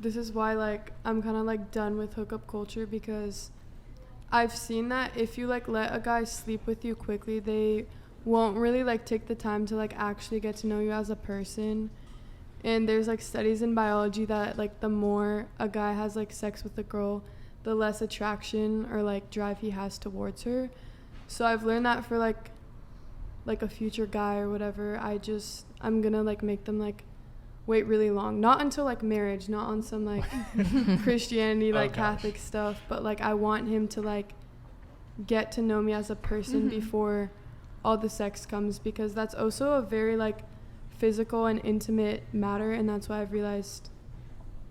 this is why, like, I'm kind of, like, done with hookup culture, because I've seen that if you, like, let a guy sleep with you quickly, they won't really, like, take the time to, like, actually get to know you as a person. And there's, like, studies in biology that, like, the more a guy has, like, sex with a girl, the less attraction or, like, drive he has towards her. So I've learned that for, like a future guy or whatever, I'm gonna, like, make them, like, wait really long. Not until, like, marriage, not on some, like, Christianity, like, Catholic stuff, but, like, I want him to, like, get to know me as a person before all the sex comes, because that's also a very, like, physical and intimate matter, and that's why I've realized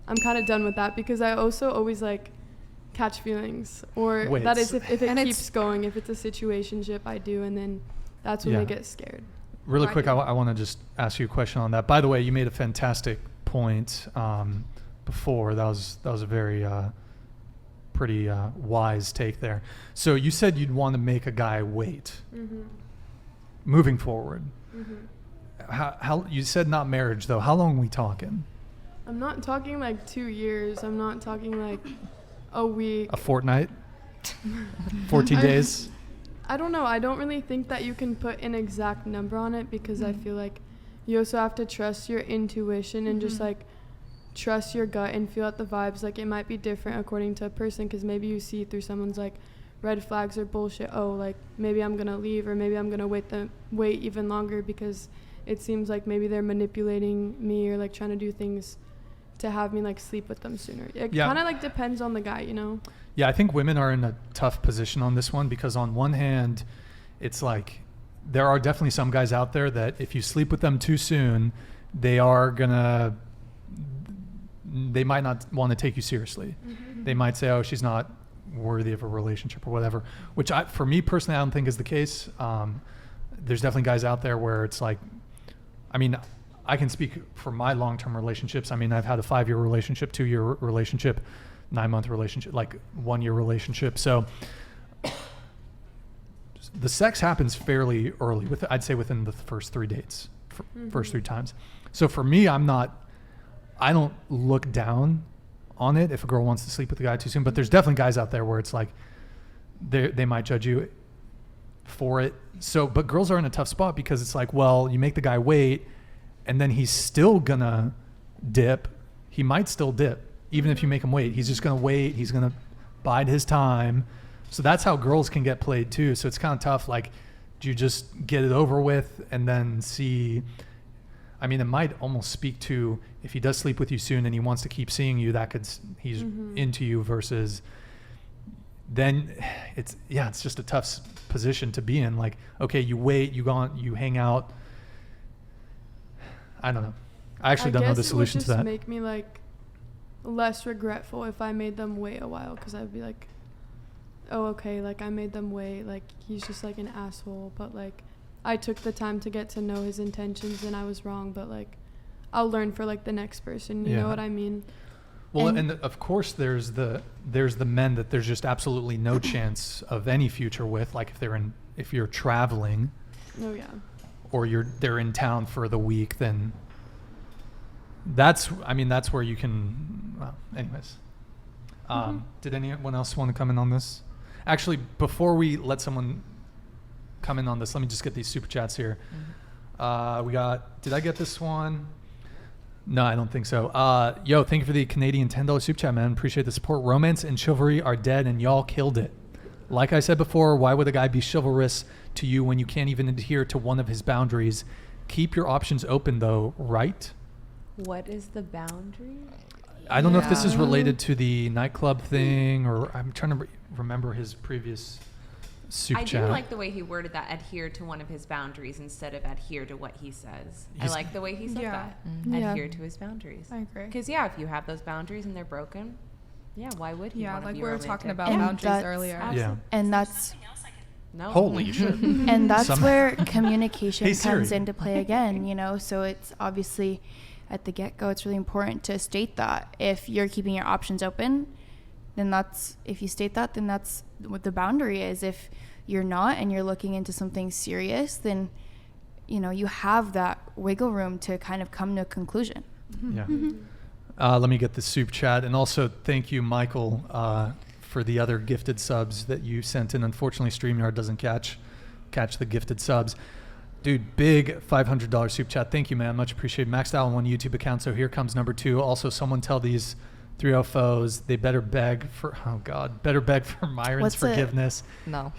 I'm kind of done with that, because I also always, like, catch feelings, or Wait, that is if it keeps going, if it's a situationship, I do, and then that's when they get scared. Really quick, I want to just ask you a question on that. By the way, you made a fantastic point before. That was a very pretty wise take there. So you said you'd want to make a guy wait. Moving forward. How you said not marriage though? How long are we talking? I'm not talking like 2 years. I'm not talking like a week. A fortnight? 14 days? I don't know. I don't really think that you can put an exact number on it, because I feel like you also have to trust your intuition and just like trust your gut and feel out the vibes. Like, it might be different according to a person, because maybe you see through someone's like red flags or bullshit. Oh, like maybe I'm gonna leave, or maybe I'm gonna wait even longer because it seems like maybe they're manipulating me or like trying to do things to have me like sleep with them sooner. It kind of like depends on the guy, you know? Yeah, I think women are in a tough position on this one, because on one hand, it's like there are definitely some guys out there that if you sleep with them too soon, they might not want to take you seriously. They might say, oh, she's not worthy of a relationship or whatever, which for me personally, I don't think is the case. There's definitely guys out there where it's like, I mean, I can speak for my long-term relationships. I mean, I've had a 5-year relationship, 2-year relationship, 9-month relationship, like 1-year relationship. So the sex happens fairly early, I'd say within the first 3 dates, first 3 times. So for me, I don't look down on it if a girl wants to sleep with a guy too soon, but there's definitely guys out there where it's like they might judge you for it. So, but girls are in a tough spot, because it's like, well, you make the guy wait, and then he's still gonna dip. He might still dip, even if you make him wait. He's just gonna wait. He's gonna bide his time. So that's how girls can get played too. So it's kind of tough. Like, do you just get it over with and then see? I mean, it might almost speak to if he does sleep with you soon and he wants to keep seeing you, he's into you, versus then it's just a tough position to be in. Like, okay, you wait, you hang out. I don't know. I actually don't know the solution to that. It would just make me like less regretful if I made them wait a while, because I'd be like, oh, okay, like I made them wait, like he's just like an asshole, but like I took the time to get to know his intentions and I was wrong, but like I'll learn for like the next person, you know what I mean? Well, and of course there's the men that there's just absolutely no chance of any future with, like if you're traveling. Oh yeah. Or they're in town for the week, then that's where you can, well, anyways. Did anyone else want to come in on this? Actually, before we let someone come in on this, let me just get these super chats here. Did I get this one? No, I don't think so. Yo, thank you for the Canadian $10 super chat, man. Appreciate the support. Romance and chivalry are dead, and y'all killed it. Like I said before, why would a guy be chivalrous to you when you can't even adhere to one of his boundaries? Keep your options open, though, right? What is the boundary? I don't know if this is related to the nightclub thing, or I'm trying to remember his previous super chat. I do like the way he worded that, adhere to one of his boundaries instead of adhere to what he says. I like the way he said that. Adhere to his boundaries. I agree. Because, if you have those boundaries and they're broken, why would he want to be we were romantic? talking about boundaries earlier. Yeah. And that's... No. Holy shit. And that's where communication comes into play again, so it's obviously at the get-go, it's really important to state that. If you're keeping your options open, then if you state that, then that's what the boundary is. If you're not and you're looking into something serious, then, you have that wiggle room to kind of come to a conclusion. Yeah. Let me get the soup chat. And also thank you, Michael, for the other gifted subs that you sent in. Unfortunately, StreamYard doesn't catch the gifted subs. Dude, big $500 soup chat. Thank you, man. Much appreciated. Maxed out on one YouTube account. So here comes number 2. Also, someone tell these 3 foes they better beg for Myron's forgiveness. No.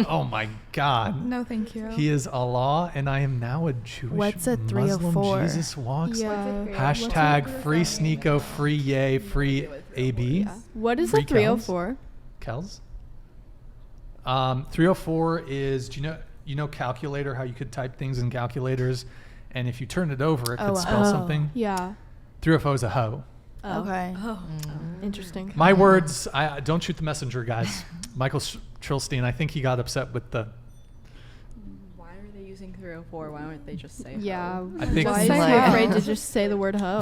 Oh my God. No, thank you. He is Allah, and I am now a Jewish What's a Muslim. 304? Jesus walks. Yeah. Hashtag free Sneeko, free Yay, free AB. What is Free a 304? Kells. 304 is, do you know calculator, how you could type things in calculators, and if you turn it over, it could spell something? Yeah. 304 is a hoe. Okay. Oh, interesting. My words, I don't shoot the messenger, guys. Michael Trilstein, I think he got upset with the... Why are they using 304? Why don't they just say Yeah. hoe? I think- Why is Like- he afraid to just say the word hoe?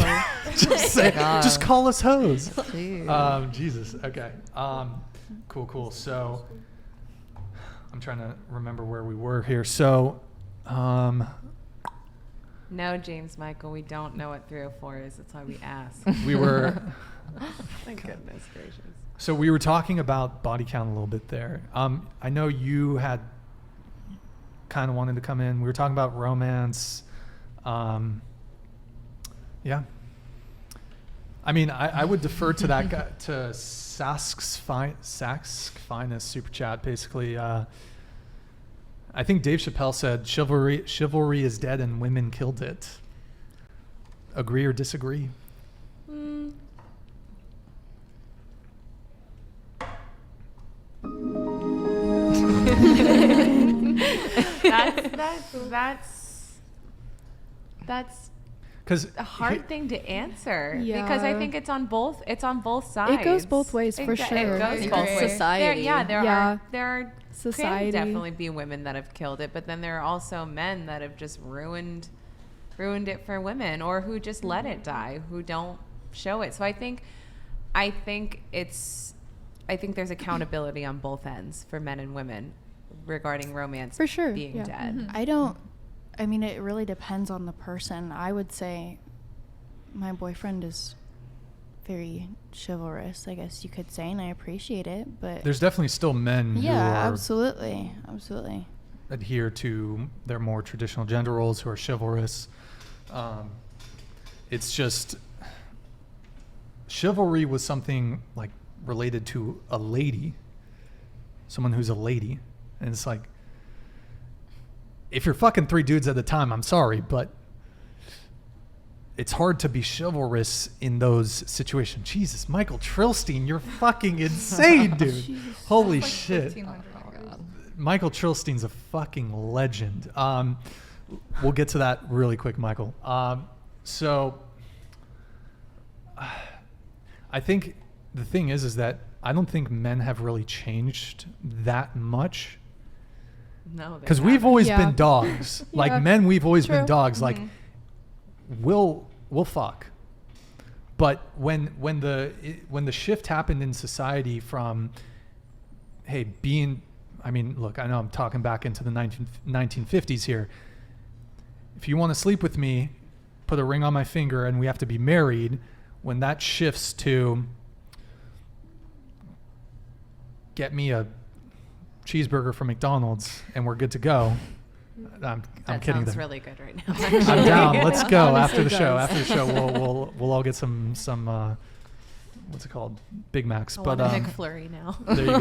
just call us hoes. Jeez. Jesus. Okay. Cool. So I'm trying to remember where we were here. So, No, James Michael, we don't know what 304 is. That's why we ask. we were. Thank goodness gracious. So we were talking about body count a little bit there. I know you had kind of wanted to come in. We were talking about romance. Yeah. I mean, I would defer to that guy, to Sask's finest super chat. Basically, I think Dave Chappelle said chivalry is dead and women killed it. Agree or disagree? That's Because a hard thing to answer Yeah. because I think it's on both sides. It goes both ways, for sure. It goes I both agree. ways. Society. There are Society. can definitely be women that have killed it, but then there are also men that have just ruined it for women, or who just let it die, who don't show it. So I think there's accountability on both ends for men and women regarding romance For sure, being yeah. dead. I mean, it really depends on the person. I would say my boyfriend is very chivalrous, I guess you could say, and I appreciate it, but there's definitely still men yeah, who are absolutely. adhere to their more traditional gender roles, who are chivalrous. It's just chivalry was something like related to a lady, someone who's a lady, and it's like, if you're fucking 3 dudes at a time, I'm sorry, but it's hard to be chivalrous in those situations. Jesus, Michael Trilstein, you're fucking insane, dude. Holy shit. Michael Trilstein's a fucking legend. We'll get to that really quick, Michael. So I think the thing is that I don't think men have really changed that much. No, Because we've always Yeah. been dogs. Like Yeah. men, we've always been True. dogs. Like we'll fuck. But when the shift happened in society from, hey, I mean, look, I know I'm talking back into the 1950s here. If you want to sleep with me, put a ring on my finger and we have to be married. When that shifts to get me a cheeseburger from McDonald's and we're good to go. I'm kidding. Sounds there. really good right now. I'm down. Let's go Honestly after the show. does. After the show, we'll all get some what's it called? Big Macs. I But want a McFlurry now. there you go.